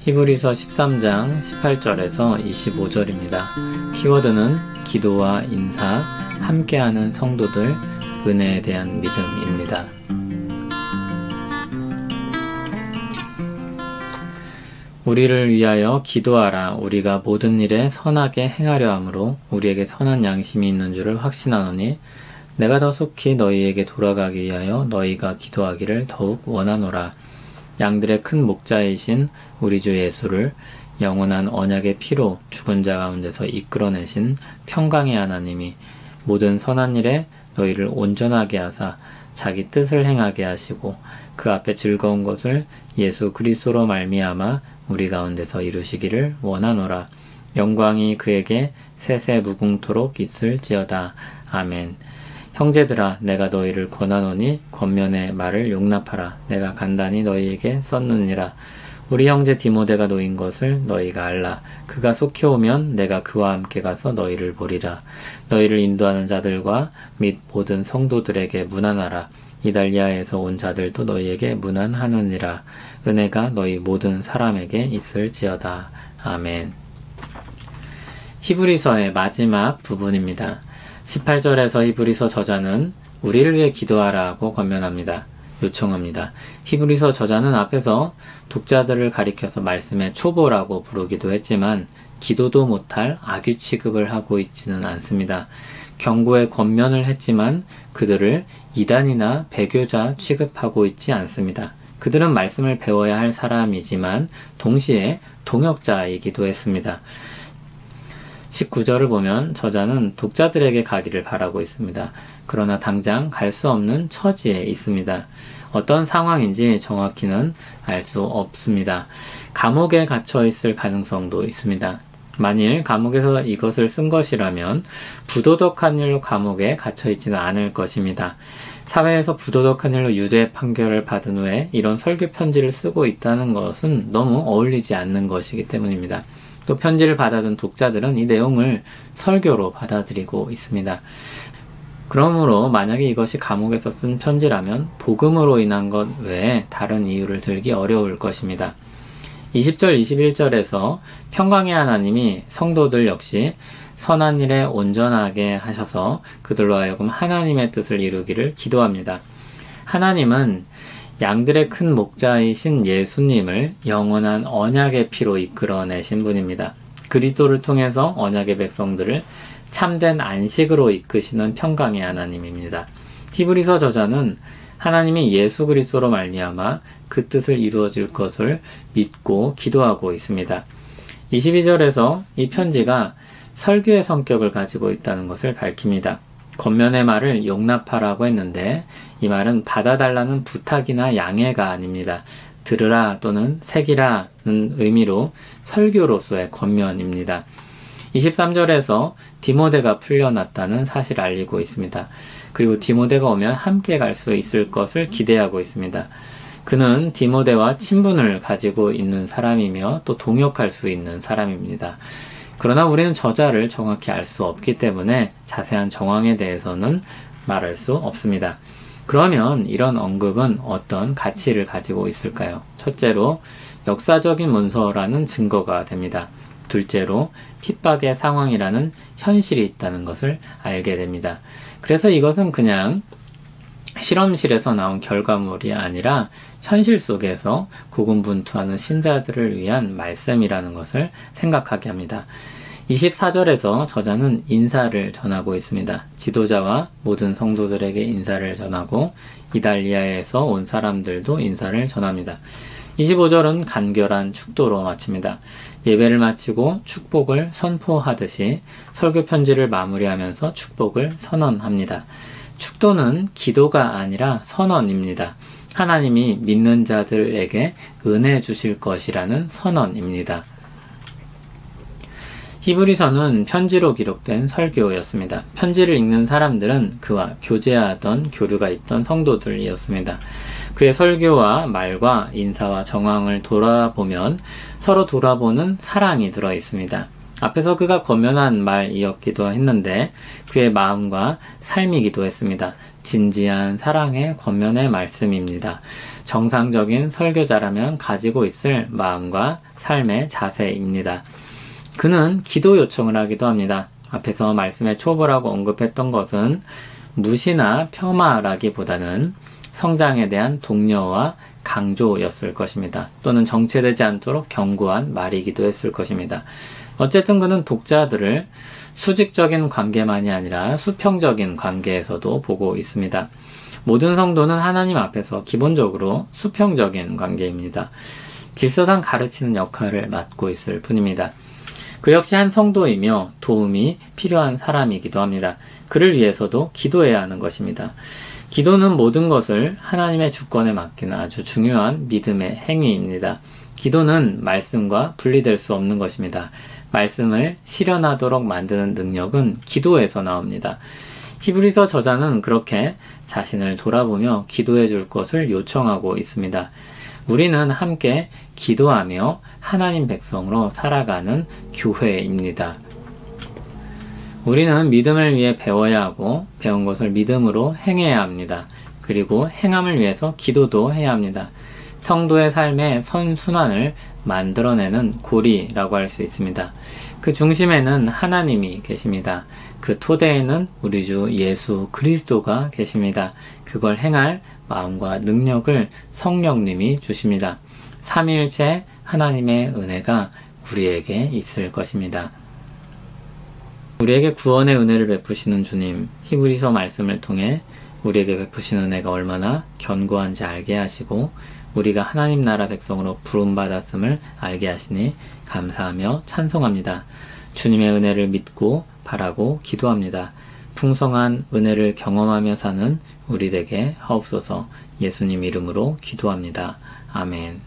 히브리서 13장 18절에서 25절입니다. 키워드는 기도와 인사, 함께하는 성도들, 은혜에 대한 믿음입니다. 우리를 위하여 기도하라. 우리가 모든 일에 선하게 행하려 함으로 우리에게 선한 양심이 있는 줄을 확신하노니 내가 더 속히 너희에게 돌아가기 위하여 너희가 기도하기를 더욱 원하노라. 양들의 큰 목자이신 우리 주 예수를 영원한 언약의 피로 죽은 자 가운데서 이끌어내신 평강의 하나님이 모든 선한 일에 너희를 온전하게 하사 자기 뜻을 행하게 하시고 그 앞에 즐거운 것을 예수 그리스도로 말미암아 우리 가운데서 이루시기를 원하노라. 영광이 그에게 세세 무궁토록 있을지어다. 아멘. 형제들아, 내가 너희를 권하노니 권면의 말을 용납하라. 내가 간단히 너희에게 썼느니라. 우리 형제 디모데가 놓인 것을 너희가 알라. 그가 속히 오면 내가 그와 함께 가서 너희를 보리라. 너희를 인도하는 자들과 및 모든 성도들에게 문안하라. 이달리아에서 온 자들도 너희에게 문안하느니라. 은혜가 너희 모든 사람에게 있을지어다. 아멘. 히브리서의 마지막 부분입니다. 18절에서 히브리서 저자는 우리를 위해 기도하라고 권면합니다. 요청합니다. 히브리서 저자는 앞에서 독자들을 가리켜서 말씀의 초보라고 부르기도 했지만 기도도 못할 악유 취급을 하고 있지는 않습니다. 경고의 권면을 했지만 그들을 이단이나 배교자 취급하고 있지 않습니다. 그들은 말씀을 배워야 할 사람이지만 동시에 동역자이기도 했습니다. 19절을 보면 저자는 독자들에게 가기를 바라고 있습니다. 그러나 당장 갈 수 없는 처지에 있습니다. 어떤 상황인지 정확히는 알 수 없습니다. 감옥에 갇혀 있을 가능성도 있습니다. 만일 감옥에서 이것을 쓴 것이라면 부도덕한 일로 감옥에 갇혀 있지는 않을 것입니다. 사회에서 부도덕한 일로 유죄 판결을 받은 후에 이런 설교 편지를 쓰고 있다는 것은 너무 어울리지 않는 것이기 때문입니다. 또 편지를 받아든 독자들은 이 내용을 설교로 받아들이고 있습니다. 그러므로 만약에 이것이 감옥에서 쓴 편지라면 복음으로 인한 것 외에 다른 이유를 들기 어려울 것입니다. 20절, 21절에서 평강의 하나님이 성도들 역시 선한 일에 온전하게 하셔서 그들로 하여금 하나님의 뜻을 이루기를 기도합니다. 하나님은 양들의 큰 목자이신 예수님을 영원한 언약의 피로 이끌어내신 분입니다. 그리스도를 통해서 언약의 백성들을 참된 안식으로 이끄시는 평강의 하나님입니다. 히브리서 저자는 하나님이 예수 그리스도로 말미암아 그 뜻을 이루어질 것을 믿고 기도하고 있습니다. 22절에서 이 편지가 설교의 성격을 가지고 있다는 것을 밝힙니다. 권면의 말을 용납하라고 했는데 이 말은 받아달라는 부탁이나 양해가 아닙니다. 들으라 또는 새기라는 의미로 설교로서의 권면입니다. 23절에서 디모데가 풀려났다는 사실을 알리고 있습니다. 그리고 디모데가 오면 함께 갈 수 있을 것을 기대하고 있습니다. 그는 디모데와 친분을 가지고 있는 사람이며 또 동역할 수 있는 사람입니다. 그러나 우리는 저자를 정확히 알 수 없기 때문에 자세한 정황에 대해서는 말할 수 없습니다. 그러면 이런 언급은 어떤 가치를 가지고 있을까요? 첫째로 역사적인 문서라는 증거가 됩니다. 둘째로 핍박의 상황이라는 현실이 있다는 것을 알게 됩니다. 그래서 이것은 그냥 실험실에서 나온 결과물이 아니라 현실 속에서 고군분투하는 신자들을 위한 말씀이라는 것을 생각하게 합니다. 24절에서 저자는 인사를 전하고 있습니다. 지도자와 모든 성도들에게 인사를 전하고 이달리아에서 온 사람들도 인사를 전합니다. 25절은 간결한 축도로 마칩니다. 예배를 마치고 축복을 선포하듯이 설교 편지를 마무리하면서 축복을 선언합니다. 축도는 기도가 아니라 선언입니다. 하나님이 믿는 자들에게 은혜 주실 것이라는 선언입니다. 히브리서는 편지로 기록된 설교였습니다. 편지를 읽는 사람들은 그와 교제하던 교류가 있던 성도들이었습니다. 그의 설교와 말과 인사와 정황을 돌아보면 서로 돌아보는 사랑이 들어 있습니다. 앞에서 그가 권면한 말이었기도 했는데 그의 마음과 삶이기도 했습니다. 진지한 사랑의 권면의 말씀입니다. 정상적인 설교자라면 가지고 있을 마음과 삶의 자세입니다. 그는 기도 요청을 하기도 합니다. 앞에서 말씀의 초보라고 언급했던 것은 무시나 폄하라기보다는 성장에 대한 독려와 강조였을 것입니다. 또는 정체되지 않도록 경고한 말이기도 했을 것입니다. 어쨌든 그는 독자들을 수직적인 관계만이 아니라 수평적인 관계에서도 보고 있습니다. 모든 성도는 하나님 앞에서 기본적으로 수평적인 관계입니다. 질서상 가르치는 역할을 맡고 있을 뿐입니다. 그 역시 한 성도이며 도움이 필요한 사람이기도 합니다. 그를 위해서도 기도해야 하는 것입니다. 기도는 모든 것을 하나님의 주권에 맡기는 아주 중요한 믿음의 행위입니다. 기도는 말씀과 분리될 수 없는 것입니다. 말씀을 실현하도록 만드는 능력은 기도에서 나옵니다. 히브리서 저자는 그렇게 자신을 돌아보며 기도해 줄 것을 요청하고 있습니다. 우리는 함께 기도하며 하나님 백성으로 살아가는 교회입니다. 우리는 믿음을 위해 배워야 하고 배운 것을 믿음으로 행해야 합니다. 그리고 행함을 위해서 기도도 해야 합니다. 성도의 삶의 선순환을 만들어내는 고리라고 할 수 있습니다. 그 중심에는 하나님이 계십니다. 그 토대에는 우리 주 예수 그리스도가 계십니다. 그걸 행할 마음과 능력을 성령님이 주십니다. 삼위일체 하나님의 은혜가 우리에게 있을 것입니다. 우리에게 구원의 은혜를 베푸시는 주님, 히브리서 말씀을 통해 우리에게 베푸신 은혜가 얼마나 견고한지 알게 하시고 우리가 하나님 나라 백성으로 부름받았음을 알게 하시니 감사하며 찬송합니다. 주님의 은혜를 믿고 바라고 기도합니다. 풍성한 은혜를 경험하며 사는 우리 되게 하옵소서. 예수님 이름으로 기도합니다. 아멘.